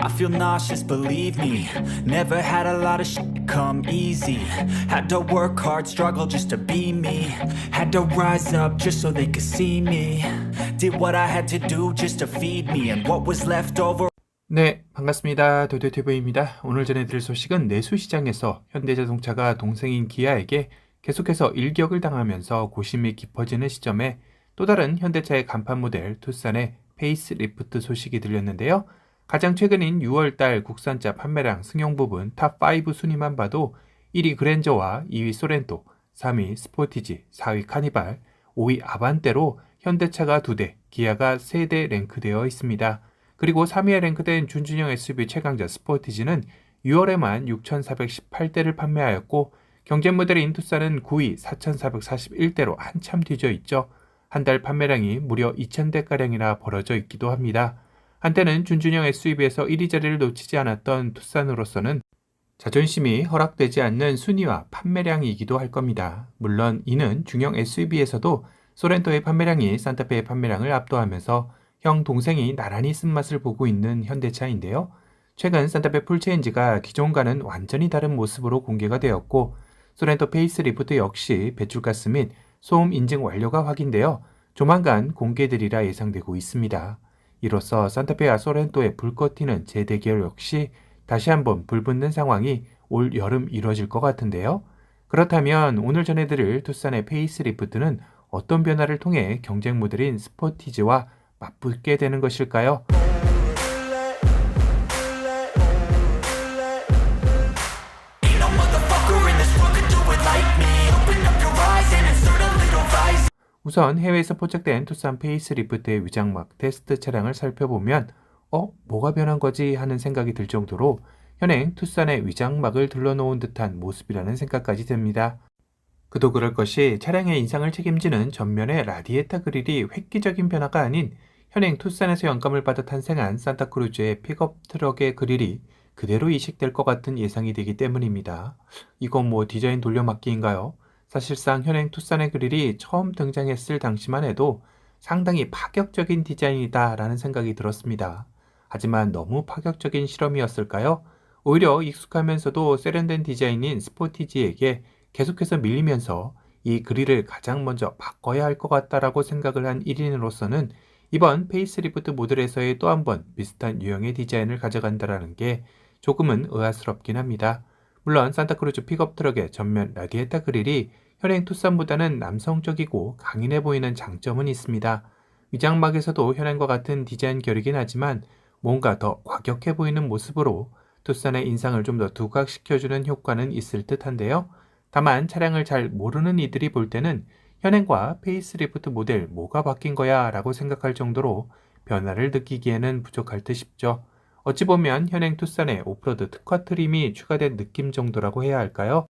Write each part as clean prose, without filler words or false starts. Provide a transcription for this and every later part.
I feel nauseous, believe me. Never had a lot of shit come easy. Had to work hard, struggle just to be me. Had to rise up just so they could see me. Did what I had to do just to feed me. And what was left over. 네, 반갑습니다. 도도TV입니다. 오늘 전해드릴 소식은 내수시장에서 현대자동차가 동생인 기아에게 계속해서 일격을 당하면서 고심이 깊어지는 시점에 또 다른 현대차의 간판 모델 투싼의 페이스리프트 소식이 들렸는데요. 가장 최근인 6월달 국산차 판매량 승용 부분 탑5 순위만 봐도 1위 그랜저와 2위 소렌토, 3위 스포티지, 4위 카니발, 5위 아반떼로 현대차가 2대, 기아가 3대 랭크되어 있습니다. 그리고 3위에 랭크된 준준형 SUV 최강자 스포티지는 6월에만 6,418대를 판매하였고 경쟁 모델인 투싼은 9위 4,441대로 한참 뒤져 있죠. 한 달 판매량이 무려 2,000대가량이나 벌어져 있기도 합니다. 한때는 준준형 SUV에서 1위 자리를 놓치지 않았던 투싼으로서는 자존심이 허락되지 않는 순위와 판매량이기도 할 겁니다. 물론 이는 중형 SUV에서도 소렌토의 판매량이 산타페의 판매량을 압도하면서 형 동생이 나란히 쓴맛을 보고 있는 현대차인데요. 최근 산타페 풀체인지가 기존과는 완전히 다른 모습으로 공개가 되었고 소렌토 페이스리프트 역시 배출가스 및 소음 인증 완료가 확인되어 조만간 공개되리라 예상되고 있습니다. 이로써 산타페와 소렌토의 불꽃 튀는 재대결 역시 다시 한번 불붙는 상황이 올 여름 이뤄질 것 같은데요. 그렇다면 오늘 전해드릴 투싼의 페이스리프트는 어떤 변화를 통해 경쟁 모델인 스포티지와 맞붙게 되는 것일까요? 우선 해외에서 포착된 투싼 페이스리프트의 위장막 테스트 차량을 살펴보면 뭐가 변한 거지 하는 생각이 들 정도로 현행 투싼의 위장막을 둘러놓은 듯한 모습이라는 생각까지 듭니다. 그도 그럴 것이 차량의 인상을 책임지는 전면의 라디에이터 그릴이 획기적인 변화가 아닌 현행 투싼에서 영감을 받아 탄생한 산타크루즈의 픽업 트럭의 그릴이 그대로 이식될 것 같은 예상이 되기 때문입니다. 이건 디자인 돌려막기인가요? 사실상 현행 투싼의 그릴이 처음 등장했을 당시만 해도 상당히 파격적인 디자인이다 라는 생각이 들었습니다. 하지만 너무 파격적인 실험이었을까요? 오히려 익숙하면서도 세련된 디자인인 스포티지에게 계속해서 밀리면서 이 그릴을 가장 먼저 바꿔야 할 것 같다라고 생각을 한 1인으로서는 이번 페이스리프트 모델에서의 또 한 번 비슷한 유형의 디자인을 가져간다는 게 조금은 의아스럽긴 합니다. 물론 산타크루즈 픽업 트럭의 전면 라디에이터 그릴이 현행 투싼보다는 남성적이고 강인해 보이는 장점은 있습니다. 위장막에서도 현행과 같은 디자인 결이긴 하지만 뭔가 더 과격해 보이는 모습으로 투싼의 인상을 좀 더 두각시켜주는 효과는 있을 듯한데요. 다만 차량을 잘 모르는 이들이 볼 때는 현행과 페이스리프트 모델 뭐가 바뀐 거야 라고 생각할 정도로 변화를 느끼기에는 부족할 듯 싶죠. 어찌 보면 현행 투싼의 오프로드 특화 트림이 추가된 느낌 정도라고 해야 할까요?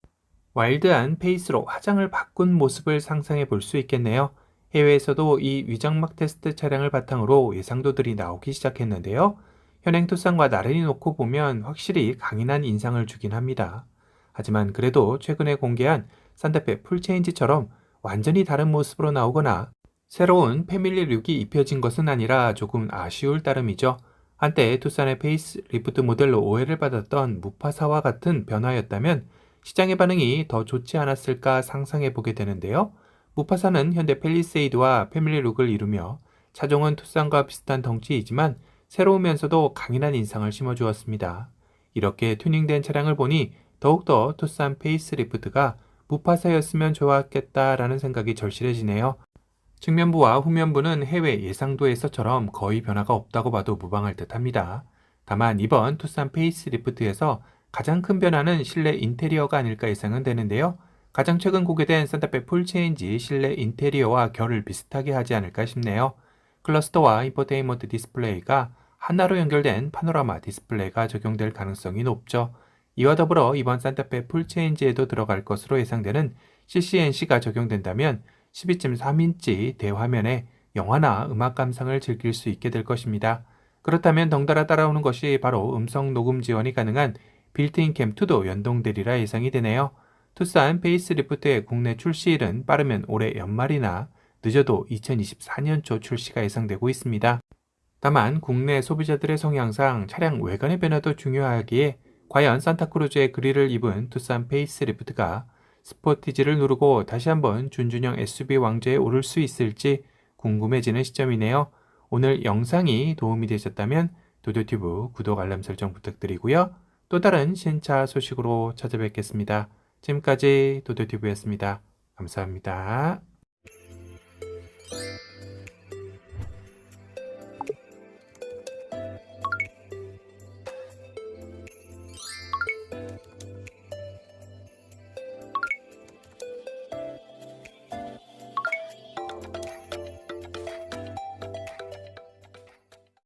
와일드한 페이스로 화장을 바꾼 모습을 상상해 볼 수 있겠네요. 해외에서도 이 위장막 테스트 차량을 바탕으로 예상도들이 나오기 시작했는데요. 현행 투싼과 나란히 놓고 보면 확실히 강인한 인상을 주긴 합니다. 하지만 그래도 최근에 공개한 산타페 풀체인지처럼 완전히 다른 모습으로 나오거나 새로운 패밀리 룩이 입혀진 것은 아니라 조금 아쉬울 따름이죠. 한때 투싼의 페이스리프트 모델로 오해를 받았던 무파사와 같은 변화였다면 시장의 반응이 더 좋지 않았을까 상상해 보게 되는데요. 무파사는 현대 팰리세이드와 패밀리 룩을 이루며 차종은 투싼과 비슷한 덩치이지만 새로우면서도 강인한 인상을 심어주었습니다. 이렇게 튜닝된 차량을 보니 더욱더 투싼 페이스리프트가 무파사였으면 좋았겠다라는 생각이 절실해지네요. 측면부와 후면부는 해외 예상도에서처럼 거의 변화가 없다고 봐도 무방할 듯합니다. 다만 이번 투싼 페이스리프트에서 가장 큰 변화는 실내 인테리어가 아닐까 예상은 되는데요. 가장 최근 공개된 산타페 풀체인지 실내 인테리어와 결을 비슷하게 하지 않을까 싶네요. 클러스터와 인포테인먼트 디스플레이가 하나로 연결된 파노라마 디스플레이가 적용될 가능성이 높죠. 이와 더불어 이번 산타페 풀체인지에도 들어갈 것으로 예상되는 CCNC가 적용된다면 12.3인치 대화면에 영화나 음악 감상을 즐길 수 있게 될 것입니다. 그렇다면 덩달아 따라오는 것이 바로 음성 녹음 지원이 가능한 빌트인 캠2도 연동되리라 예상이 되네요. 투싼 페이스리프트의 국내 출시일은 빠르면 올해 연말이나 늦어도 2024년 초 출시가 예상되고 있습니다. 다만 국내 소비자들의 성향상 차량 외관의 변화도 중요하기에 과연 산타크루즈의 그릴을 입은 투싼 페이스리프트가 스포티지를 누르고 다시 한번 준준형 SUV 왕좌에 오를 수 있을지 궁금해지는 시점이네요. 오늘 영상이 도움이 되셨다면 도도튜브 구독 알람 설정 부탁드리고요. 또 다른 신차 소식으로 찾아뵙겠습니다. 지금까지 도도튜브였습니다. 감사합니다.